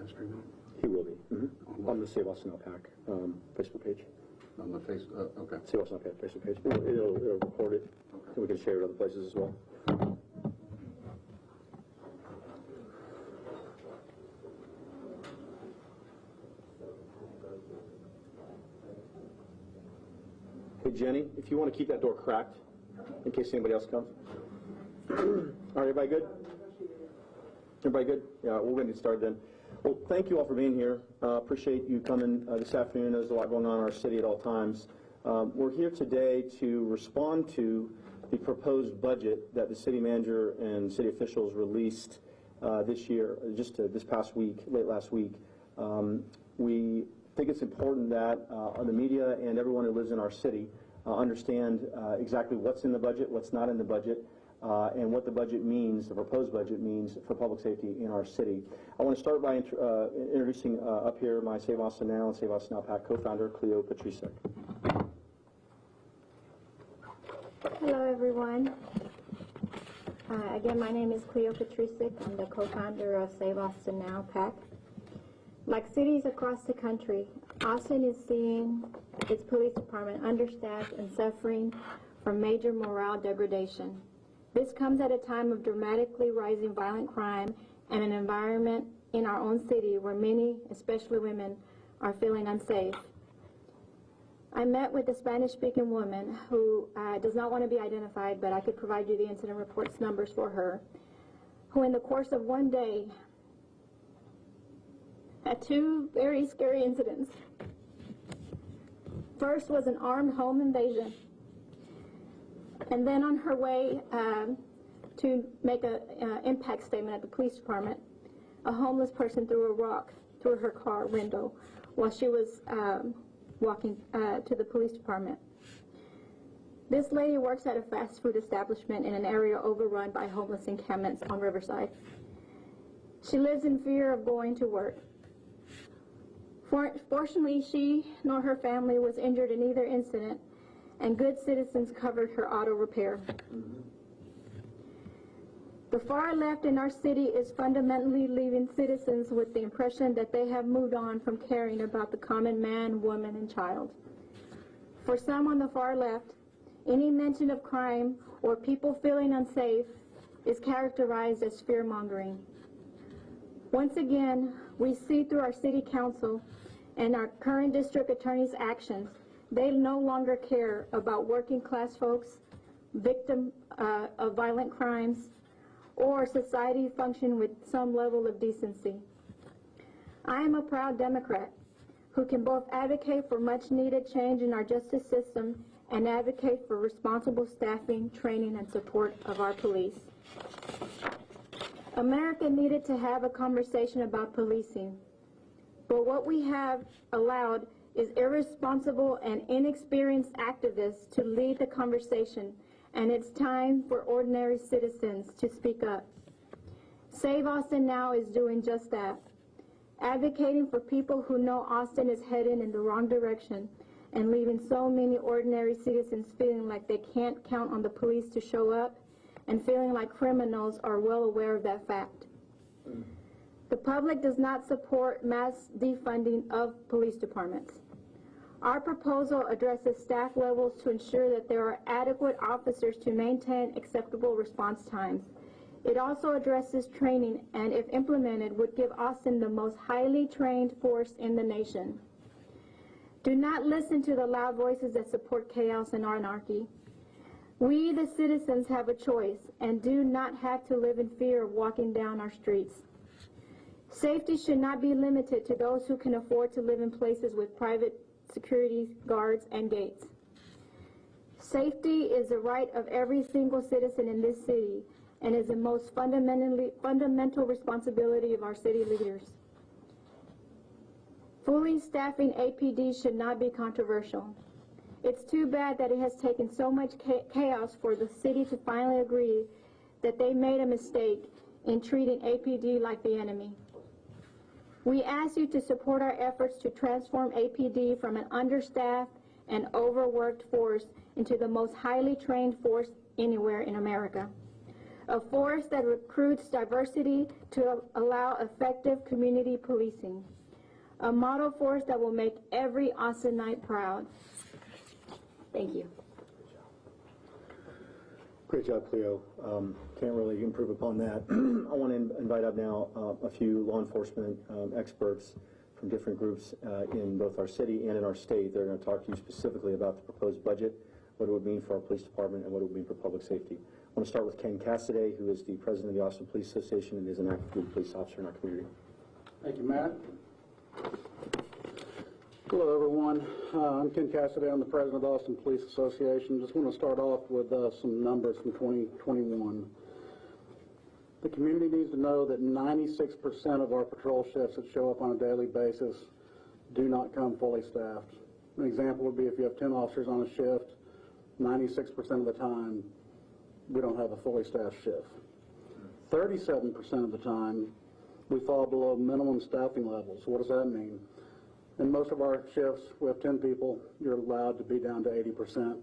live streaming? He will be. On the Save Austin Alpac Facebook page. On the face, okay. Save Austin Alpac Facebook page. It'll record it, Okay. and we can share it other places as well. Hey Jenny, if you want to keep that door cracked, in case anybody else comes. All right, everybody good? Everybody good? Yeah, we're going to get started then. Well, thank you all for being here. Appreciate you coming this afternoon. There's a lot going on in our city at all times. We're here today to respond to the proposed budget that the city manager and city officials released this year, just this past week, late last week. We think it's important that the media and everyone who lives in our city understand exactly what's in the budget, what's not in the budget, and what the budget means, the proposed budget means for public safety in our city. I want to start by introducing up here my Save Austin Now and Save Austin Alpac co-founder, Cleo Patrisek. Hello, everyone. Again, my name is Cleo Patrisek. I'm the co-founder of Save Austin Now Alpac. Like cities across the country, Austin is seeing its police department understaffed and suffering from major morale degradation. This comes at a time of dramatically rising violent crime and an environment in our own city where many, especially women, are feeling unsafe. I met with a Spanish-speaking woman who does not want to be identified, but I could provide you the incident reports numbers for her, who in the course of one day had two very scary incidents. First was an armed home invasion. And then on her way to make an impact statement at the police department, a homeless person threw a rock through her car window while she was walking to the police department. This lady works at a fast food establishment in an area overrun by homeless encampments on Riverside. She lives in fear of going to work. Fortunately, she nor her family was injured in either incident, and good citizens covered her auto repair. The far left in our city is fundamentally leaving citizens with the impression that they have moved on from caring about the common man, woman, and child. For some on the far left, any mention of crime or people feeling unsafe is characterized as fear-mongering. Once again, we see through our city council and our current district attorney's actions, they no longer care about working class folks, victims of violent crimes, or society function with some level of decency. I am a proud Democrat who can both advocate for much needed change in our justice system and advocate for responsible staffing, training, and support of our police. America needed to have a conversation about policing, but what we have allowed is irresponsible and inexperienced activists to lead the conversation, and it's time for ordinary citizens to speak up. Save Austin Now is doing just that, advocating for people who know Austin is heading in the wrong direction and leaving so many ordinary citizens feeling like they can't count on the police to show up and feeling like criminals are well aware of that fact. The public does not support mass defunding of police departments. Our proposal addresses staff levels to ensure that there are adequate officers to maintain acceptable response times. It also addresses training and, if implemented, would give Austin the most highly trained force in the nation. Do not listen to the loud voices that support chaos and anarchy. We, the citizens, have a choice and do not have to live in fear of walking down our streets. Safety should not be limited to those who can afford to live in places with private security guards and gates. Safety is the right of every single citizen in this city and is the most fundamental responsibility of our city leaders. Fully staffing APD should not be controversial. It's too bad that it has taken so much chaos for the city to finally agree that they made a mistake in treating APD like the enemy. We ask you to support our efforts to transform APD from an understaffed and overworked force into the most highly trained force anywhere in America. a force that recruits diversity to allow effective community policing, a model force that will make every Austinite proud. Thank you. Great job, Cleo. Can't really improve upon that. I want to invite up now a few law enforcement experts from different groups in both our city and in our state. They're going to talk to you specifically about the proposed budget, what it would mean for our police department, and what it would mean for public safety. I want to start with Ken Cassidy, who is the president of the Austin Police Association and is an active duty police officer in our community. Thank you, Matt. Hello, everyone. I'm Ken Cassidy. I'm the president of the Austin Police Association. Just want to start off with some numbers from 2021. The community needs to know that 96% of our patrol shifts that show up on a daily basis do not come fully staffed. An example would be if you have 10 officers on a shift, 96% of the time, we don't have a fully staffed shift. 37% of the time, we fall below minimum staffing levels. What does that mean? In most of our shifts, we have 10 people. You're allowed to be down to 80%,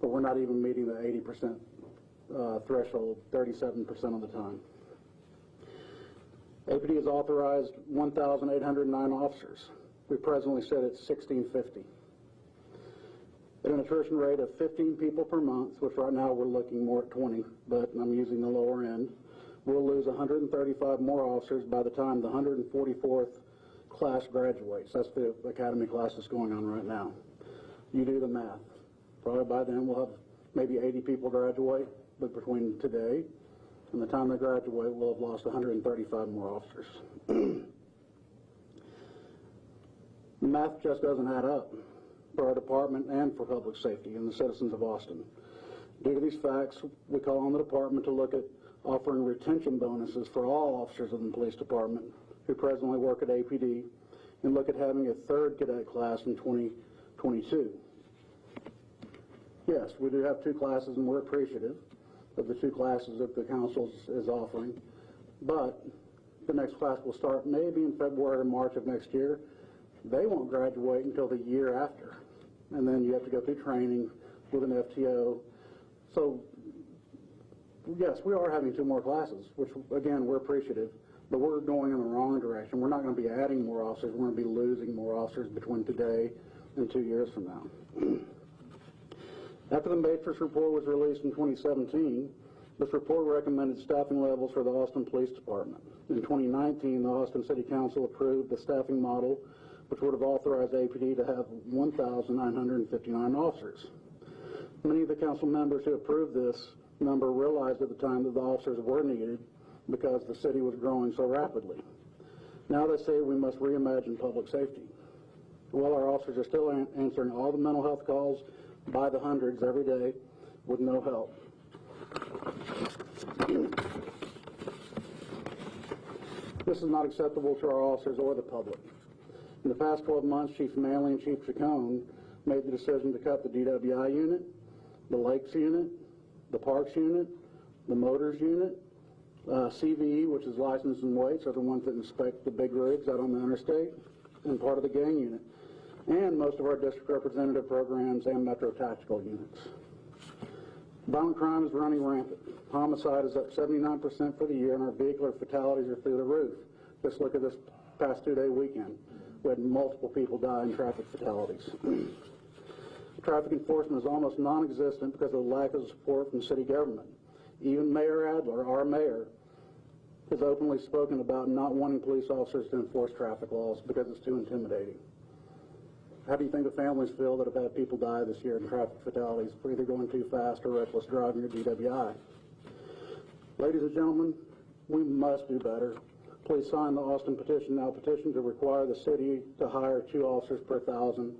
but we're not even meeting the 80% threshold 37% of the time. APD has authorized 1,809 officers. We presently sit at 1,650. At an attrition rate of 15 people per month, which right now we're looking more at 20, but I'm using the lower end, we'll lose 135 more officers by the time the 144th class graduates. That's the academy class that's going on right now. You do the math. Probably by then we'll have maybe 80 people graduate, but between today and the time they graduate, we'll have lost 135 more officers. The math just doesn't add up for our department and for public safety and the citizens of Austin. Due to these facts, we call on the department to look at offering retention bonuses for all officers in the police department who presently work at APD, and look at having a third cadet class in 2022. Yes, we do have 2 classes, and we're appreciative of the 2 classes that the council is offering, but the next class will start maybe in February or March of next year. They won't graduate until the year after, and then you have to go through training with an FTO. So yes, we are having 2 more classes, which again, we're appreciative, but we're going in the wrong direction. We're not going to be adding more officers. We're going to be losing more officers between today and 2 years from now. After the Matrix report was released in 2017, this report recommended staffing levels for the Austin Police Department. In 2019, the Austin City Council approved the staffing model, which would have authorized APD to have 1,959 officers. Many of the council members who approved this number realized at the time that the officers were needed because the city was growing so rapidly. Now they say we must reimagine public safety. Well, our officers are still answering all the mental health calls by the hundreds every day with no help. This is not acceptable to our officers or the public. In the past 12 months, Chief Manley and Chief Chacon made the decision to cut the DWI unit, the Lakes unit, the Parks unit, the Motors unit, CVE, which is license and weights, are the ones that inspect the big rigs out on the interstate, and part of the gang unit, and most of our district representative programs and metro tactical units. Violent crime is running rampant. Homicide is up 79% for the year, and our vehicular fatalities are through the roof. Just look at this past 2-day weekend. We had multiple people die in traffic fatalities. Traffic enforcement is almost non-existent because of the lack of support from city government. Even Mayor Adler, our mayor, has openly spoken about not wanting police officers to enforce traffic laws because it's too intimidating. How do you think the families feel that have had people die this year in traffic fatalities for either going too fast or reckless driving or DWI? Ladies and gentlemen, we must do better. Please sign the Austin petition now. Petition to require the city to hire 2 officers per 1,000.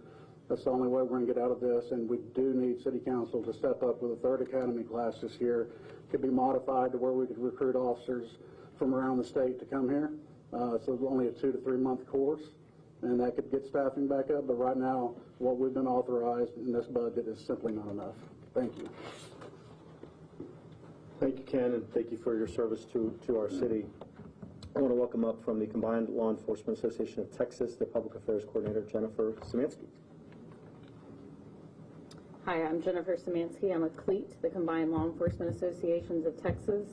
That's the only way we're going to get out of this, and we do need City Council to step up with a 3rd academy class this year. It could be modified to where we could recruit officers from around the state to come here. So it's only a 2 to 3 month course, and that could get staffing back up, but right now what we've been authorized in this budget is simply not enough. Thank you. Thank you, Ken, and thank you for your service to our city. I want to welcome up from the Combined Law Enforcement Association of Texas, the Public Affairs Coordinator, Jennifer Szymanski. Hi, I'm Jennifer Szymanski. I'm a CLEAT, the Combined Law Enforcement Associations of Texas.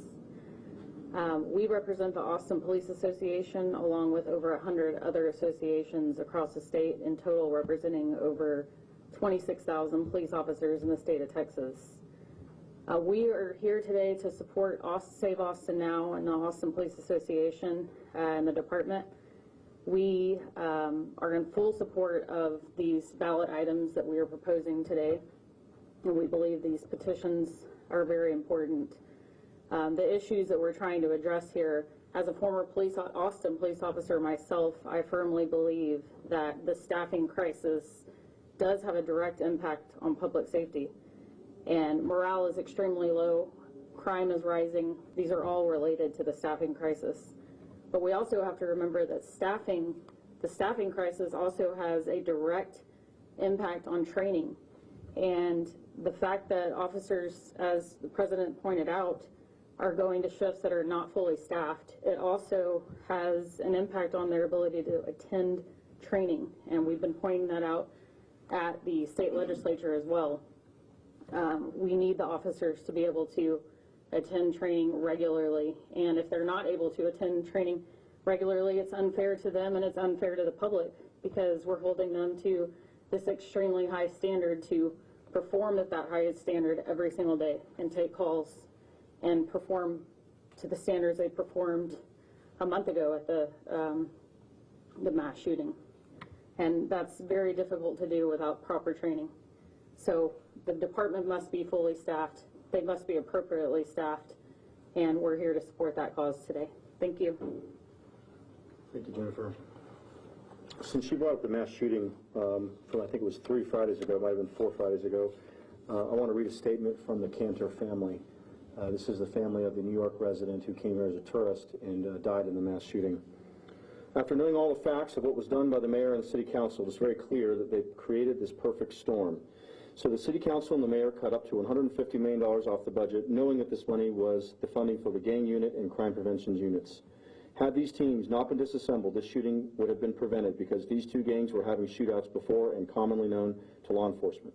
We represent the Austin Police Association along with over 100 other associations across the state, in total representing over 26,000 police officers in the state of Texas. We are here today to support Save Austin Now and the Austin Police Association and the department. We are in full support of these ballot items that we are proposing today, and we believe these petitions are very important. The issues that we're trying to address here, as a former Austin police officer myself, I firmly believe that the staffing crisis does have a direct impact on public safety. And morale is extremely low, crime is rising. These are all related to the staffing crisis. But we also have to remember that the staffing crisis also has a direct impact on training. And the fact that officers, as the president pointed out, are going to shifts that are not fully staffed, it also has an impact on their ability to attend training. And we've been pointing that out at the state legislature as well. We need the officers to be able to attend training regularly, and if they're not able to attend training regularly, it's unfair to them and it's unfair to the public, because we're holding them to this extremely high standard to perform at that highest standard every single day and take calls and perform to the standards they performed a month ago at the mass shooting. And that's very difficult to do without proper training. So the department must be fully staffed, they must be appropriately staffed, and we're here to support that cause today. Thank you. Thank you, Jennifer. Since you brought up the mass shooting from, I think it was 3 Fridays ago, it might have been 4 Fridays ago, I want to read a statement from the Cantor family. This is the family of the New York resident who came here as a tourist and died in the mass shooting. After knowing all the facts of what was done by the mayor and the city council, it's very clear that they've created this perfect storm. So the city council and the mayor cut up to $150 million off the budget, knowing that this money was the funding for the gang unit and crime prevention units. Had these teams not been disassembled, this shooting would have been prevented, because these two gangs were having shootouts before and commonly known to law enforcement.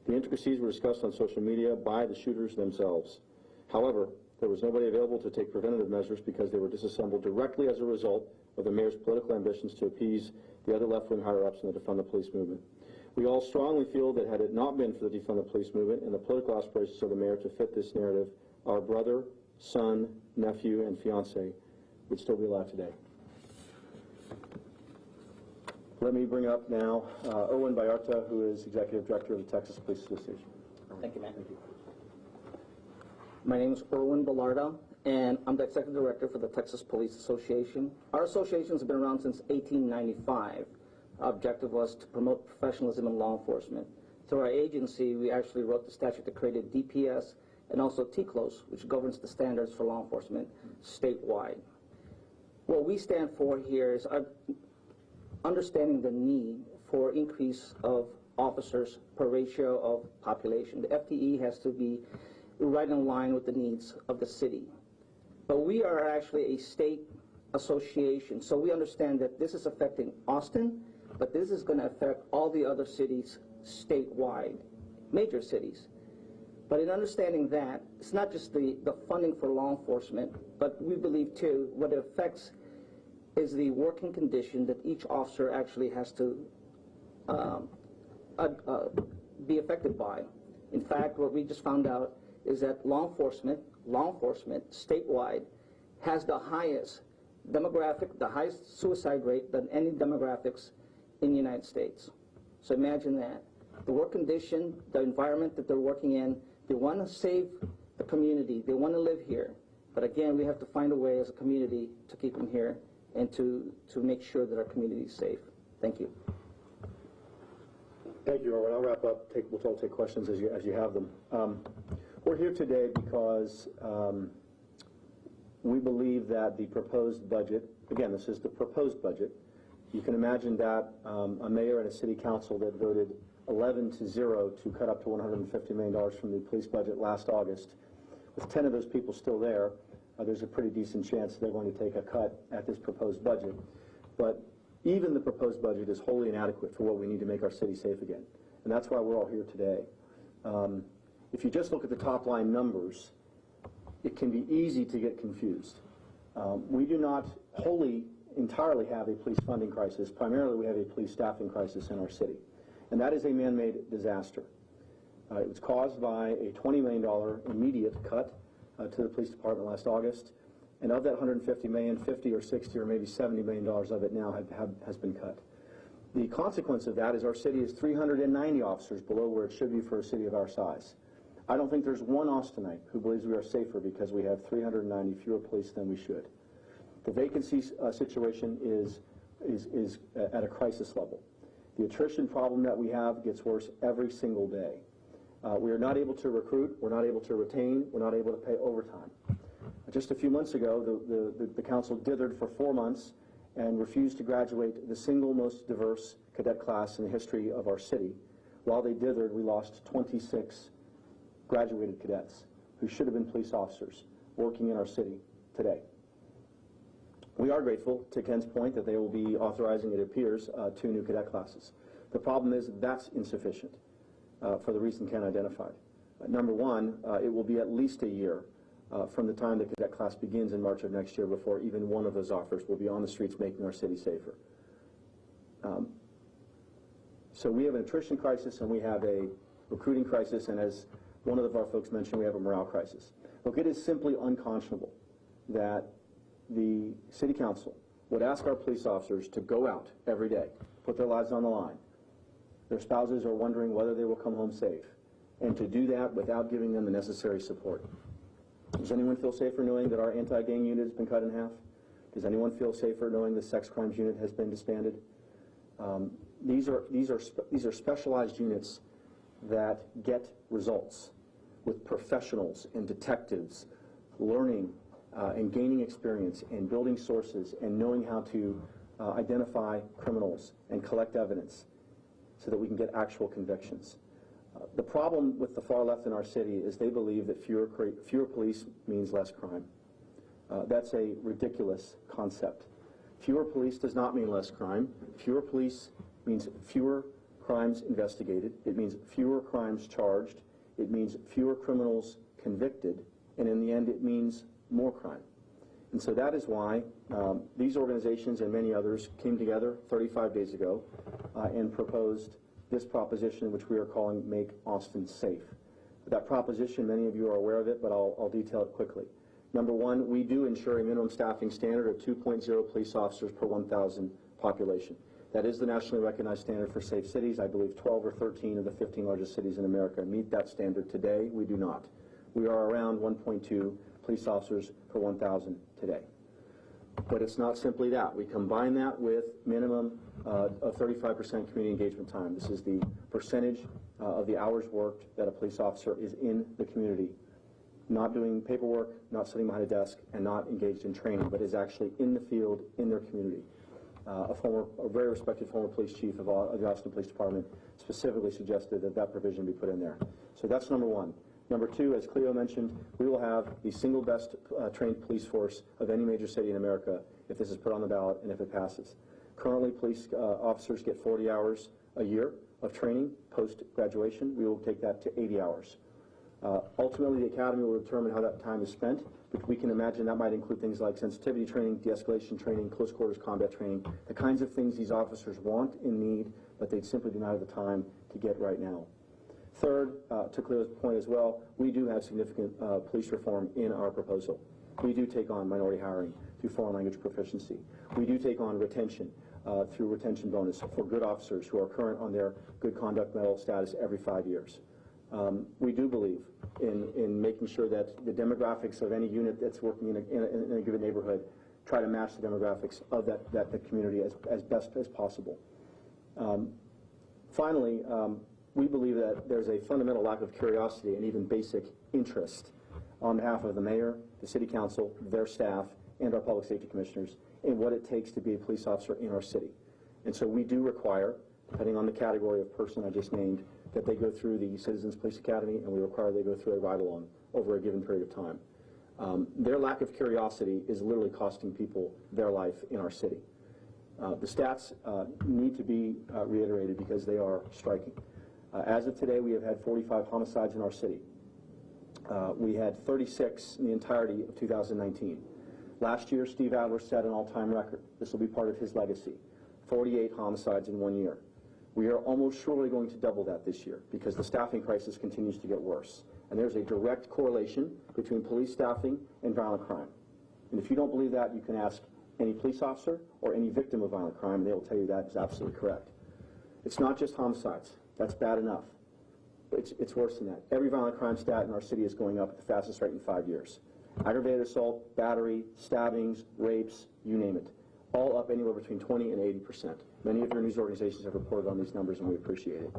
The intricacies were discussed on social media by the shooters themselves. However, there was nobody available to take preventative measures because they were disassembled directly as a result of the mayor's political ambitions to appease the other left-wing higher-ups in the Defund the Police movement. We all strongly feel that had it not been for the Defund the Police movement and the political aspirations of the mayor to fit this narrative, our brother, son, nephew, and fiance would still be alive today. Let me bring up now Erwin Vallarta, who is Executive Director of the Texas Police Association. Thank you, Matt. My name is Erwin Vallarta, and I'm the Executive Director for the Texas Police Association. Our association has been around since 1895. Our objective was to promote professionalism in law enforcement. Through our agency, we actually wrote the statute that created DPS and also TCLOS, which governs the standards for law enforcement statewide. What we stand for here is understanding the need for increase of officers per ratio of population. The FTE has to be right in line with the needs of the city. But we are actually a state association, so we understand that this is affecting Austin, but this is going to affect all the other cities statewide, major cities. But in understanding that, it's not just the funding for law enforcement, but we believe too what it affects is the working condition that each officer actually has to be affected by. In fact, what we just found out is that law enforcement statewide has the highest demographic, the highest suicide rate than any demographics in the United States. So imagine that. The work condition, the environment that they're working in, they want to save the community, they want to live here. But again, we have to find a way as a community to keep them here and to make sure that our community is safe. Thank you. Thank you, Erwin. I'll wrap up. We'll all take questions as you have them. We're here today because we believe that the proposed budget, again, this is the proposed budget. You can imagine that a mayor and a city council that voted 11-0 to cut up to $150 million from the police budget last August, with 10 of those people still there, there's a pretty decent chance they're going to take a cut at this proposed budget. But even the proposed budget is wholly inadequate for what we need to make our city safe again. And that's why we're all here today. If you just look at the top line numbers, it can be easy to get confused. We do not wholly, entirely have a police funding crisis. Primarily, we have a police staffing crisis in our city, and that is a man-made disaster. It was caused by a $20 million immediate cut to the police department last August, and of that $150 million, 50 or 60 or maybe $70 million of it now has been cut. The consequence of that is our city is 390 officers below where it should be for a city of our size. I don't think there's one Austinite who believes we are safer because we have 390 fewer police than we should. The vacancy situation is at a crisis level. The attrition problem that we have gets worse every single day. We are not able to recruit, we're not able to retain, we're not able to pay overtime. Just a few months ago, the council dithered for 4 months and refused to graduate the single most diverse cadet class in the history of our city. While they dithered, we lost 26 graduated cadets who should have been police officers working in our city today. We are grateful, to Ken's point, that they will be authorizing, it appears, 2 new cadet classes. The problem is that's insufficient for the reason Ken identified. Number one, it will be at least a year from the time the cadet class begins in March of next year before even one of those officers will be on the streets making our city safer. So we have an attrition crisis and we have a recruiting crisis, and as one of our folks mentioned, we have a morale crisis. Look, it is simply unconscionable that the city council would ask our police officers to go out every day, put their lives on the line. Their spouses are wondering whether they will come home safe, and to do that without giving them the necessary support. Does anyone feel safer knowing that our anti-gang unit has been cut in half? Does anyone feel safer knowing the sex crimes unit has been disbanded? These are specialized units that get results with professionals and detectives learning and gaining experience and building sources and knowing how to identify criminals and collect evidence so that we can get actual convictions. The problem with the far left in our city is they believe that fewer police means less crime. That's a ridiculous concept. Fewer police does not mean less crime. Fewer police means fewer crimes investigated. It means fewer crimes charged. It means fewer criminals convicted. And in the end, it means more crime. And so that is why these organizations and many others came together 35 days ago and proposed this proposition, which we are calling Make Austin Safe. That proposition, many of you are aware of it, but I'll detail it quickly. Number one, we do ensure a minimum staffing standard of 2.0 police officers per 1,000 population. That is the nationally recognized standard for safe cities. I believe 12 or 13 of the 15 largest cities in America meet that standard today. We do not. We are around 1.2 police officers per 1,000 today. But it's not simply that. We combine that with minimum of 35% community engagement time. This is the percentage of the hours worked that a police officer is in the community, not doing paperwork, not sitting behind a desk, and not engaged in training, but is actually in the field, in their community. A very respected former police chief of the Austin Police Department specifically suggested that that provision be put in there. So that's number one. Number two, as Cleo mentioned, we will have the single best trained police force of any major city in America if this is put on the ballot and if it passes. Currently, police officers get 40 hours a year of training post-graduation. We will take that to 80 hours. Ultimately, the academy will determine how that time is spent, but we can imagine that might include things like sensitivity training, de-escalation training, close quarters combat training, the kinds of things these officers want and need, but they simply do not have the time to get right now. Third, to Cleo's point as well, we do have significant police reform in our proposal. We do take on minority hiring through foreign language proficiency. We do take on retention through retention bonus for good officers who are current on their good conduct medal status every 5 years. We do believe in making sure that the demographics of any unit that's working in a given neighborhood try to match the demographics of that community as best as possible. Finally, we believe that there's a fundamental lack of curiosity and even basic interest on behalf of the mayor, the city council, their staff, and our public safety commissioners in what it takes to be a police officer in our city. And so we do require, depending on the category of person I just named, that they go through the Citizens Police Academy, and we require they go through a ride-along over a given period of time. Their lack of curiosity is literally costing people their life in our city. The stats need to be reiterated because they are striking. As of today, we have had 45 homicides in our city. We had 36 in the entirety of 2019. Last year, Steve Adler set an all-time record. This will be part of his legacy. 48 homicides in 1 year. We are almost surely going to double that this year because the staffing crisis continues to get worse. And there's a direct correlation between police staffing and violent crime. And if you don't believe that, you can ask any police officer or any victim of violent crime, and they will tell you that is absolutely correct. It's not just homicides. That's bad enough. It's worse than that. Every violent crime stat in our city is going up at the fastest rate in 5 years. Aggravated assault, battery, stabbings, rapes, you name it. All up anywhere between 20 and 80%. Many of your news organizations have reported on these numbers, and we appreciate it.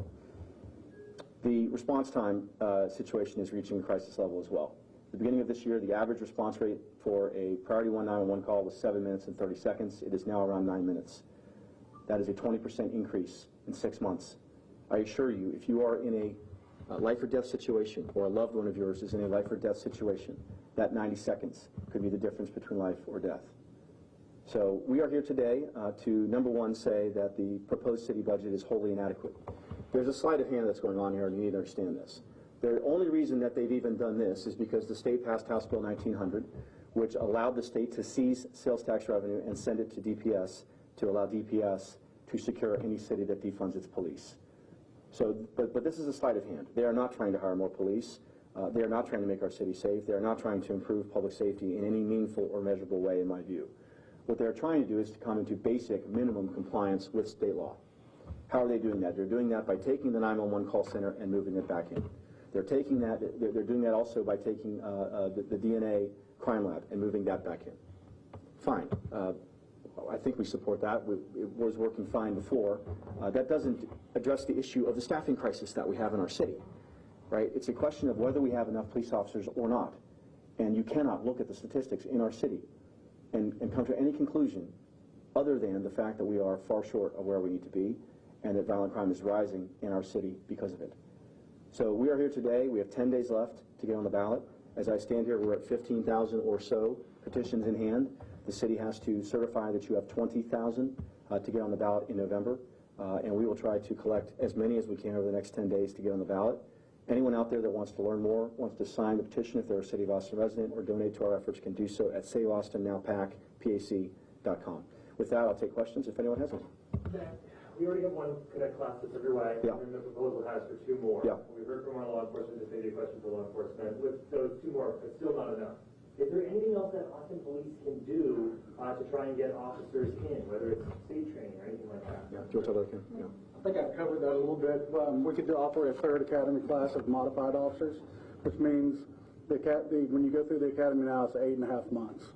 The response time situation is reaching a crisis level as well. At the beginning of this year, the average response rate for a priority 911 call was 7 minutes and 30 seconds. It is now around 9 minutes. That is a 20% increase in 6 months. I assure you, if you are in a life or death situation, or a loved one of yours is in a life or death situation, that 90 seconds could be the difference between life or death. So we are here today to, number one, say that the proposed city budget is wholly inadequate. There's a sleight of hand that's going on here, and you need to understand this. The only reason that they've even done this is because the state passed House Bill 1900, which allowed the state to seize sales tax revenue and send it to DPS to allow DPS to secure any city that defunds its police. So, but this is a sleight of hand. They are not trying to hire more police. They are not trying to make our city safe. They are not trying to improve public safety in any meaningful or measurable way, in my view. What they're trying to do is to come into basic minimum compliance with state law. How are they doing that? They're doing that by taking the 911 call center and moving it back in. They're taking that. They're doing that also by taking the DNA crime lab and moving that back in. Fine. I think we support that. It was working fine before. That doesn't address the issue of the staffing crisis that we have in our city, right? It's a question of whether we have enough police officers or not. And you cannot look at the statistics in our city and come to any conclusion other than the fact that we are far short of where we need to be and that violent crime is rising in our city because of it. So we are here today. We have 10 days left to get on the ballot. As I stand here, we're at 15,000 or so petitions in hand. The city has to certify that you have 20,000 to get on the ballot in November, and we will try to collect as many as we can over the next 10 days to get on the ballot. Anyone out there that wants to learn more, wants to sign the petition if they're a City of Austin resident or donate to our efforts can do so at saveaustonnowpac.com. With that, I'll take questions if anyone has any. We already have one Connect class that's underway, Yeah. and the proposal has for 2 more. Yeah. We heard from our law enforcement, this may be a question for law enforcement. With those 2 more, it's still not enough. Is there anything else that Austin Police can do to try and get officers in, whether it's state training or anything like that? Yeah. Do you want to talk about it, Ken? Yeah. I think I've covered that a little bit. We could offer a 3rd academy class of modified officers, which means when you go through the academy now, it's 8.5 months.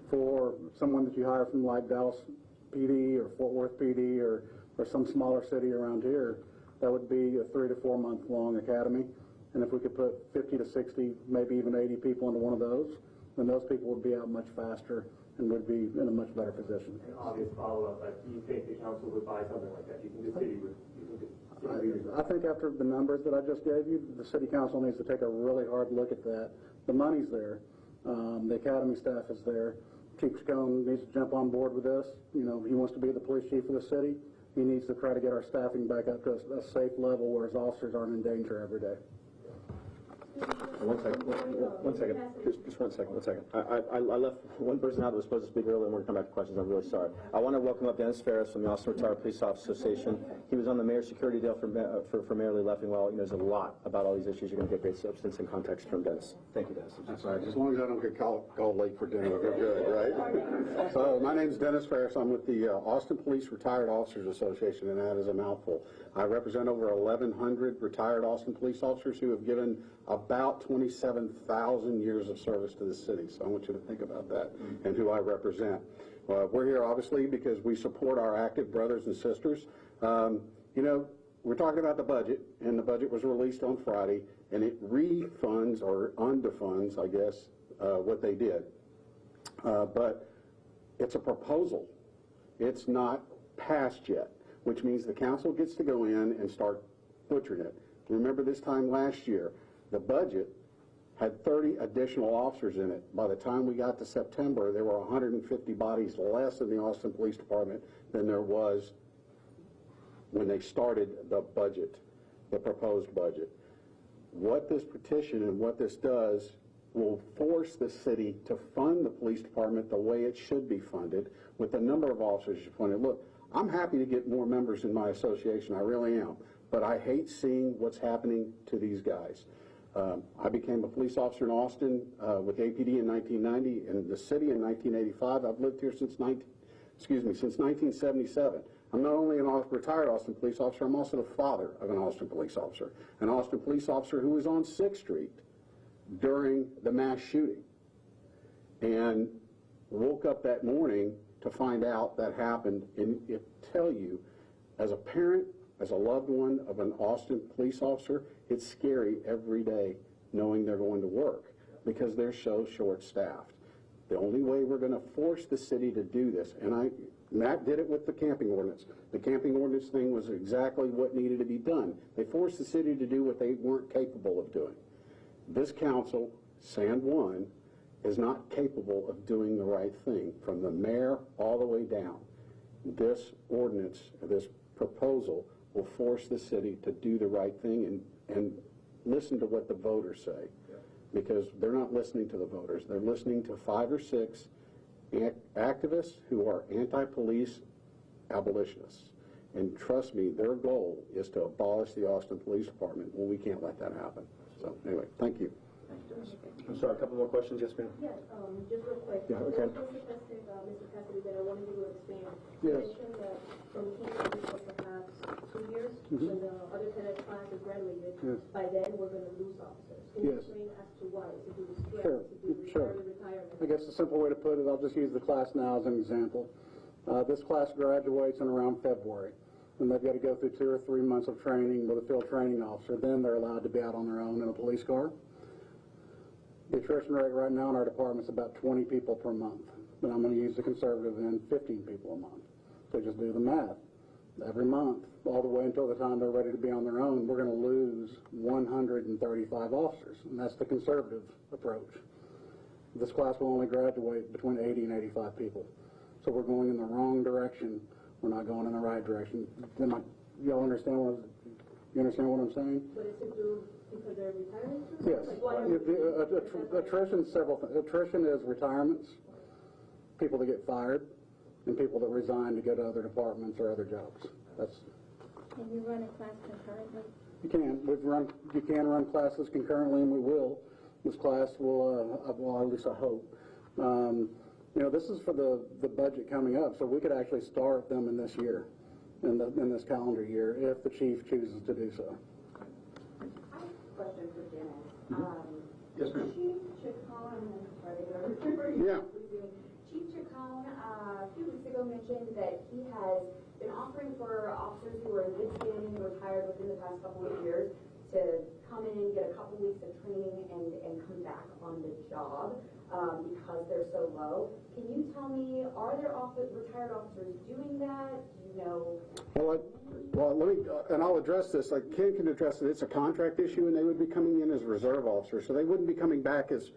For someone that you hire from like Dallas PD or Fort Worth PD or some smaller city around here, that would be a 3 to 4 month long academy. And if we could put 50 to 60, maybe even 80 people into one of those, then those people would be out much faster and would be in a much better position. An obvious follow-up, but do you think the council would buy something like that? Do you think the city would? I think after the numbers that I just gave you, the city council needs to take a really hard look at that. The money's there. The academy staff is there. Chief Chacon needs to jump on board with this. You know, he wants to be the police chief of the city. He needs to try to get our staffing back up to a safe level where his officers aren't in danger every day. One second. Just 1 second. I left one person out that was supposed to speak earlier, and we're going to come back to questions. I'm really sorry. I want to welcome up Dennis Ferris from the Austin Retired Police Officer Association. He was on the mayor's security deal for Mayor Lee Leffingwell. He knows a lot about all these issues. You're going to get great substance and context from Dennis. Thank you, Dennis. That's right. As long as I don't get called late for dinner, we're good, right? So my name's Dennis Ferris. I'm with the Austin Police Retired Officers Association, and that is a mouthful. I represent over 1,100 retired Austin police officers who have given about 27,000 years of service to the city. So I want you to think about that and who I represent. We're here obviously because we support our active brothers and sisters. You know, we're talking about the budget, and the budget was released on Friday, and it refunds or underfunds, I guess, what they did. But it's a proposal. It's not passed yet, which means the council gets to go in and start butchering it. Remember this time last year, the budget had 30 additional officers in it. By the time we got to September, there were 150 bodies less in the Austin Police Department than there was when they started the budget, the proposed budget. What this petition and what this does will force the city to fund the police department the way it should be funded, with the number of officers you pointed. Look, I'm happy to get more members in my association, I really am, but I hate seeing what's happening to these guys. I became a police officer in Austin with APD in 1990, and the city in 1985. I've lived here since 1977. I'm not only an retired Austin police officer, I'm also the father of an Austin police officer. An Austin police officer who was on 6th Street during the mass shooting, and woke up that morning to find out that happened. And I tell you, as a parent, as a loved one of an Austin police officer, it's scary every day knowing they're going to work because they're so short-staffed. The only way we're going to force the city to do this, and Matt did it with the camping ordinance. The camping ordinance thing was exactly what needed to be done. They forced the city to do what they weren't capable of doing. This council, Sand One, is not capable of doing the right thing, from the mayor all the way down. This ordinance, this proposal, will force the city to do the right thing and listen to what the voters say, because they're not listening to the voters. They're listening to 5 or 6 activists who are anti-police abolitionists. And trust me, their goal is to abolish the Austin Police Department. Well, we can't let that happen. So anyway, thank you. I'm sorry, a couple more questions, yes, ma'am? Yes, just real quick. Yeah, okay. Just suggested, Mr. Cassidy, that I wanted you to expand. Yes. You mentioned that from King for perhaps 2 years, when the other cadet class is graduated, Yes. by then we're going to lose officers. Can you Yes. explain as to why? Is it due to stress? Sure, Is it due to sure. early retirement? I guess the simple way to put it, I'll just use the class now as an example. This class graduates in around February, and they've got to go through 2 or 3 months of training with a field training officer. Then they're allowed to be out on their own in a police car. The attrition rate right now in our department is about 20 people per month, but I'm going to use the conservative end, 15 people a month. So just do the math. Every month, all the way until the time they're ready to be on their own, we're going to lose 135 officers, and that's the conservative approach. This class will only graduate between 80 and 85 people. So we're going in the wrong direction. We're not going in the right direction. Y'all understand what I'm saying? But is it due because they're retiring? Yes. Like, why are we- Attrition is several things. Attrition is retirements, people that get fired, and people that resign to go to other departments or other jobs. That's. Can you run a class concurrently? You can. You can run classes concurrently, and we will. This class will, well, at least I hope. This is for the budget coming up, so we could actually start them in this year, in this calendar year, if the chief chooses to do so. Question for Dennis. Yes, ma'am. Chief Chacon, Yeah. Chief Chacon, a few weeks ago mentioned that he has been offering for officers who are in good standing, retired within the past couple of years, to come in, get a couple weeks of training, and come back on the job because they're so low. Can you tell me, are there retired officers doing that? Do you know? Well, let me, and I'll address this, like Ken can address it, it's a contract issue, and they would be coming in as reserve officers, so they wouldn't be coming back as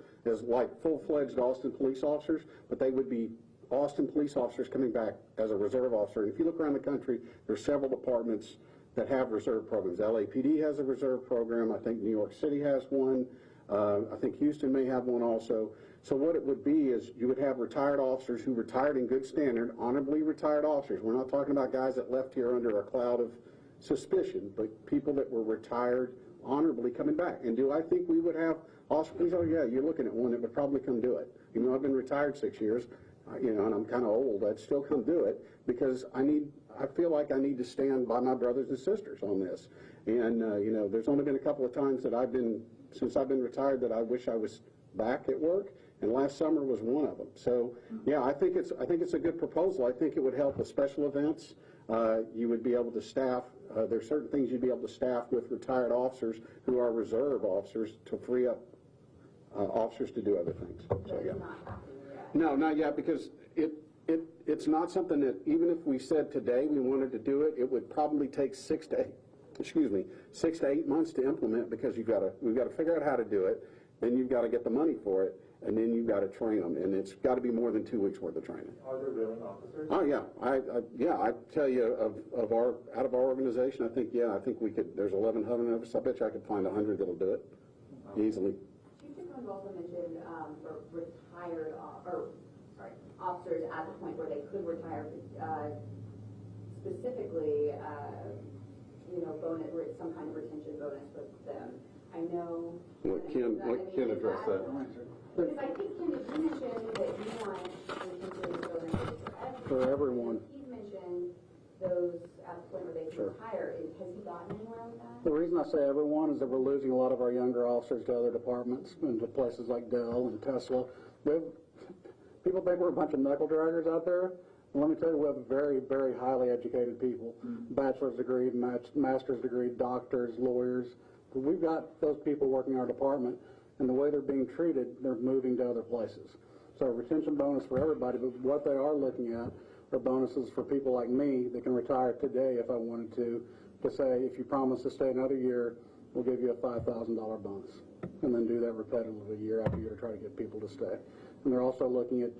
like full-fledged Austin police officers, but they would be Austin police officers coming back as a reserve officer. And if you look around the country, there's several departments that have reserve programs. LAPD has a reserve program, I think New York City has one, I think Houston may have one also. So what it would be is you would have retired officers who retired in good standard, honorably retired officers. We're not talking about guys that left here under a cloud of suspicion, but people that were retired honorably coming back. And do I think we would have officers? Oh yeah, you're looking at one that would probably come do it. Even though I've been retired 6 years, and I'm kind of old, I'd still come do it because I feel like I need to stand by my brothers and sisters on this. And there's only been a couple of times that since I've been retired, that I wish I was back at work. And last summer was one of them. So, yeah, I think it's a good proposal. I think it would help with special events. You would be able to staff. There's certain things you'd be able to staff with retired officers who are reserve officers to free up officers to do other things. So, yeah. No, not yet, because it's not something that, even if we said today we wanted to do it, it would probably take 6 to 8 months to implement, because we've got to figure out how to do it, then you've got to get the money for it, and then you've got to train them, and it's got to be more than 2 weeks worth of training. Are there willing officers? Oh yeah, I tell you, out of our organization, I think we could. There's 1,100 of us. I bet you I could find 100 that'll do it easily. Chief Chacon kind of also mentioned, for retired, officers at the point where they could retire, specifically, bonus, or some kind of retention bonus for them. I know. Let Ken address that. Because I think, Ken, you mentioned that you want retention bonuses For everyone. He's mentioned those at the point where they can retire. Has he gotten anywhere with that? The reason I say everyone is that we're losing a lot of our younger officers to other departments, into places like Dell and Tesla. People think we're a bunch of knuckle draggers out there. Well, let me tell you, we have very, very highly educated people. Bachelor's degree, master's degree, doctors, lawyers. But we've got those people working in our department, and the way they're being treated, they're moving to other places. So a retention bonus for everybody, but what they are looking at are bonuses for people like me that can retire today if I wanted to say, if you promise to stay another year, we'll give you a $5,000 bonus. And then do that repetitively year after year to try to get people to stay. And they're also looking at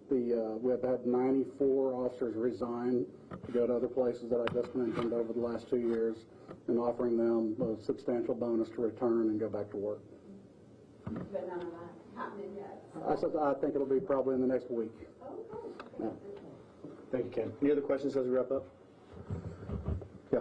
we have had 94 officers resign to go to other places that I just mentioned over the last 2 years, and offering them a substantial bonus to return and go back to work. But none of that happening yet. I think it'll be probably in the next week. Okay. Yeah. Thank you, Ken. Any other questions as we wrap up? Yeah.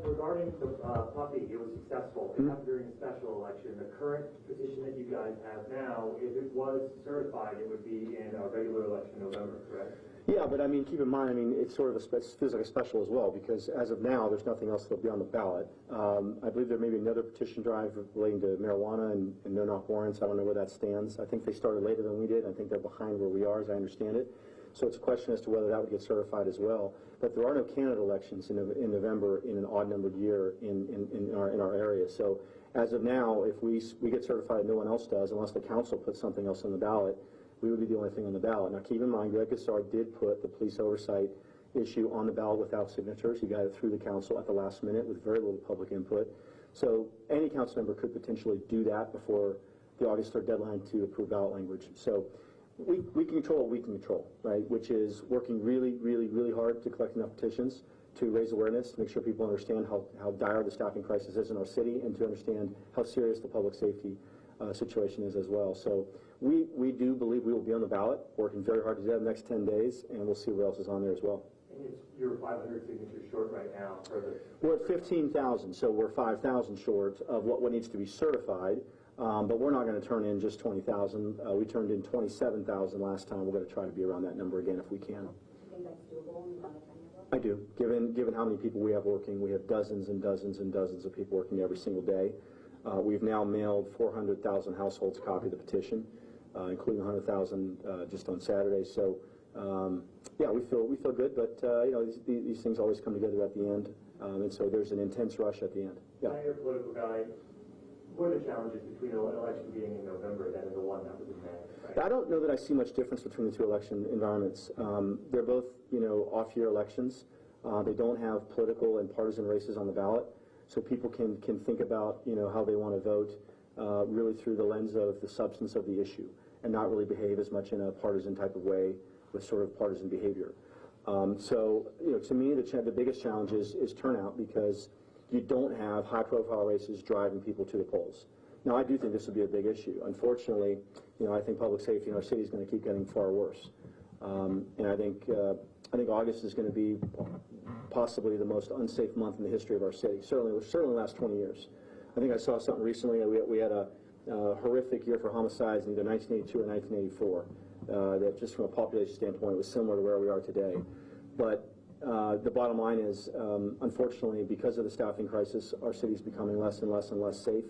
Regarding the puppy, it was successful. It happened during a special election. The current position that you guys have now, if it was certified, it would be in a regular election in November, correct? Yeah, but I mean, keep in mind, it's sort of feels like a special as well, because as of now, there's nothing else that'll be on the ballot. I believe there may be another petition drive relating to marijuana and no-knock warrants. I don't know where that stands. I think they started later than we did. I think they're behind where we are, as I understand it. So it's a question as to whether that would get certified as well. But there are no candidate elections in November in an odd-numbered year in our area. So as of now, if we get certified, no one else does, unless the council puts something else on the ballot, we would be the only thing on the ballot. Now, keep in mind, Greg Gassard did put the police oversight issue on the ballot without signatures. He got it through the council at the last minute with very little public input. So any council member could potentially do that before the August 3rd deadline to approve ballot language. So we can control what we can control, right, which is working really, really, really hard to collect enough petitions to raise awareness, to make sure people understand how dire the staffing crisis is in our city, and to understand how serious the public safety situation is as well. So we do believe we will be on the ballot, working very hard to do that in the next 10 days, and we'll see what else is on there as well. And you're 500 signatures short right now for the... We're at 15,000, so we're 5,000 short of what needs to be certified, but we're not going to turn in just 20,000. We turned in 27,000 last time. We're going to try to be around that number again if we can. Do you think that's doable in the amount of time you have? I do. Given how many people we have working, we have dozens and dozens and dozens of people working every single day. We've now mailed 400,000 households a copy of the petition, including 100,000 just on Saturday. So, yeah, we feel good, but these things always come together at the end, and so there's an intense rush at the end. Yeah. You're a political guy. What are the challenges between an election being in November than the one that was in May? Right? I don't know that I see much difference between the two election environments. They're both, off-year elections. They don't have political and partisan races on the ballot, so people can think about, how they want to vote really through the lens of the substance of the issue, and not really behave as much in a partisan type of way with sort of partisan behavior. So, to me, the biggest challenge is turnout, because you don't have high-profile races driving people to the polls. Now, I do think this will be a big issue. Unfortunately, I think public safety in our city is going to keep getting far worse. And I think August is going to be possibly the most unsafe month in the history of our city, certainly the last 20 years. I think I saw something recently. We had a horrific year for homicides in either 1982 or 1984. That just from a population standpoint was similar to where we are today. But the bottom line is, unfortunately, because of the staffing crisis, our city is becoming less and less and less safe.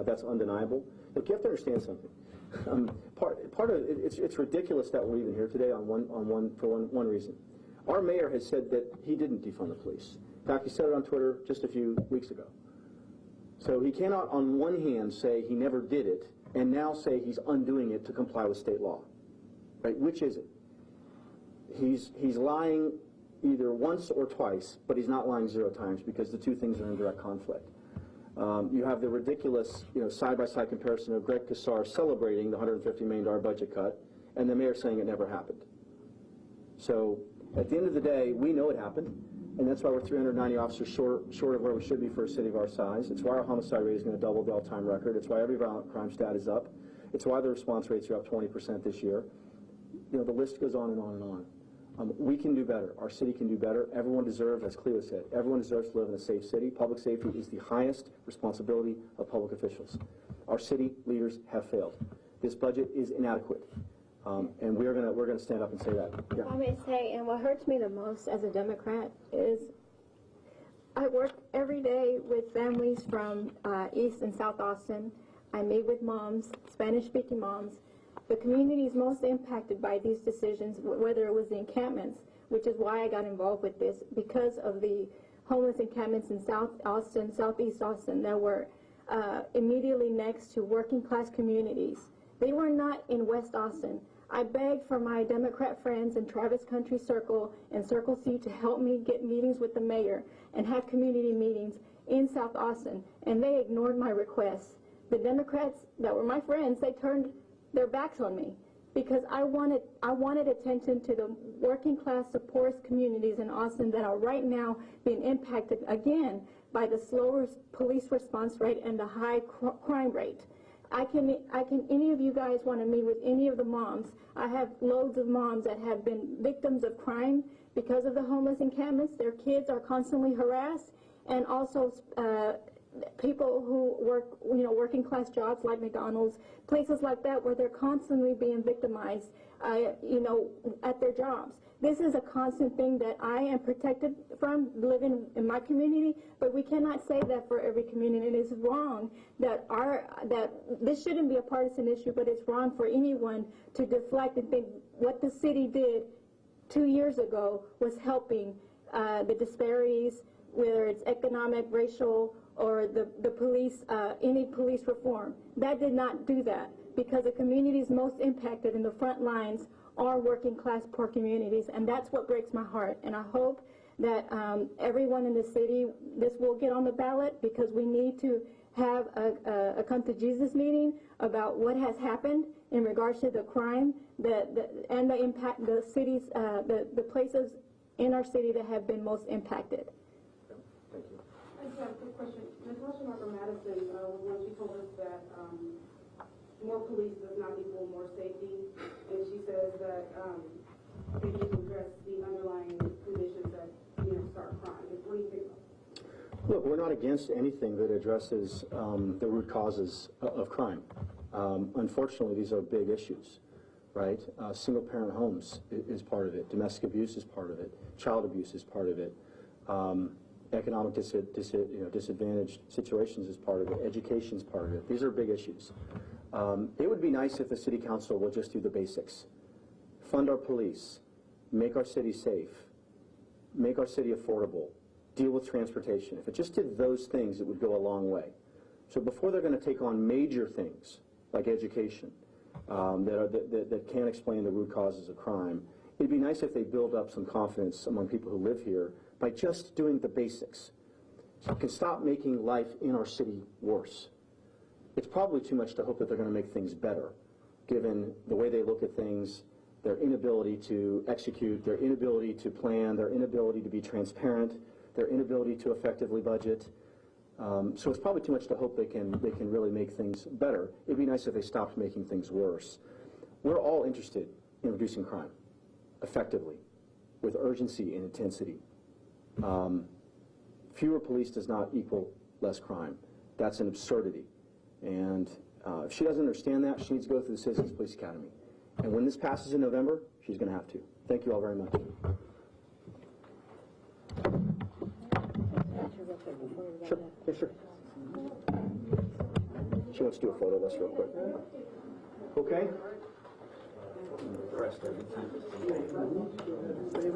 That's undeniable. Look, you have to understand something. Part of it's ridiculous that we're even here today for one reason. Our mayor has said that he didn't defund the police. In fact, he said it on Twitter just a few weeks ago. So he cannot, on one hand, say he never did it, and now say he's undoing it to comply with state law. Right? Which is it? He's lying either once or twice, but he's not lying 0 times, because the two things are in direct conflict. You have the ridiculous, side-by-side comparison of Greg Gassard celebrating the $150 million budget cut, and the mayor saying it never happened. So at the end of the day, we know it happened, and that's why we're 390 officers short of where we should be for a city of our size. It's why our homicide rate is going to double the all-time record. It's why every violent crime stat is up. It's why the response rates are up 20% this year. You know, the list goes on and on and on. We can do better. Our city can do better. Everyone deserves, as Cleo said, everyone deserves to live in a safe city. Public safety is the highest responsibility of public officials. Our city leaders have failed. This budget is inadequate, and we're gonna stand up and say that. Yeah. I may say, and what hurts me the most as a Democrat is I work every day with families from East and South Austin. I meet with moms, Spanish-speaking moms. The communities most impacted by these decisions, whether it was the encampments, which is why I got involved with this, because of the homeless encampments in South Austin, Southeast Austin, that were immediately next to working class communities. They were not in West Austin. I begged for my Democrat friends in Travis Country Circle and Circle C to help me get meetings with the mayor and have community meetings in South Austin, and they ignored my requests. The Democrats that were my friends, they turned their backs on me because I wanted attention to the working class, the poorest communities in Austin that are right now being impacted again by the slower police response rate and the high crime rate. Any of you guys want to meet with any of the moms? I have loads of moms that have been victims of crime because of the homeless encampments. Their kids are constantly harassed, and also people who work, working class jobs like McDonald's, places like that where they're constantly being victimized, at their jobs. This is a constant thing that I am protected from living in my community, but we cannot say that for every community. It is wrong that this shouldn't be a partisan issue, but it's wrong for anyone to deflect and think what the city did 2 years ago was helping the disparities, whether it's economic, racial, or the police, any police reform. That did not do that, because the communities most impacted in the front lines are working class poor communities, and that's what breaks my heart. And I hope that everyone in the city, this will get on the ballot, because we need to have a come to Jesus meeting about what has happened in regards to the crime and the impact, the cities, the places in our city that have been most impacted. I just have a quick question. Natasha Marker-Madison was one, she told us that more police does not equal more safety, and she says that they need to address the underlying conditions that start crime. What do you think about that? Look, we're not against anything that addresses the root causes of crime. Unfortunately, these are big issues, right? Single-parent homes is part of it. Domestic abuse is part of it. Child abuse is part of it. Economic disadvantaged situations is part of it. Education is part of it. These are big issues. It would be nice if the city council would just do the basics. Fund our police, make our city safe, make our city affordable, deal with transportation. If it just did those things, it would go a long way. So before they're going to take on major things like education that can't explain the root causes of crime, it'd be nice if they build up some confidence among people who live here by just doing the basics. So we can stop making life in our city worse. It's probably too much to hope that they're going to make things better, given the way they look at things, their inability to execute, their inability to plan, their inability to be transparent, their inability to effectively budget. So it's probably too much to hope they can really make things better. It'd be nice if they stopped making things worse. We're all interested in reducing crime effectively, with urgency and intensity. Fewer police does not equal less crime. That's an absurdity. And if she doesn't understand that, she needs to go through the Citizens Police Academy. And when this passes in November, she's going to have to. Thank you all very much. Sure. Yeah, sure. She wants to do a photo of us real quick. Okay?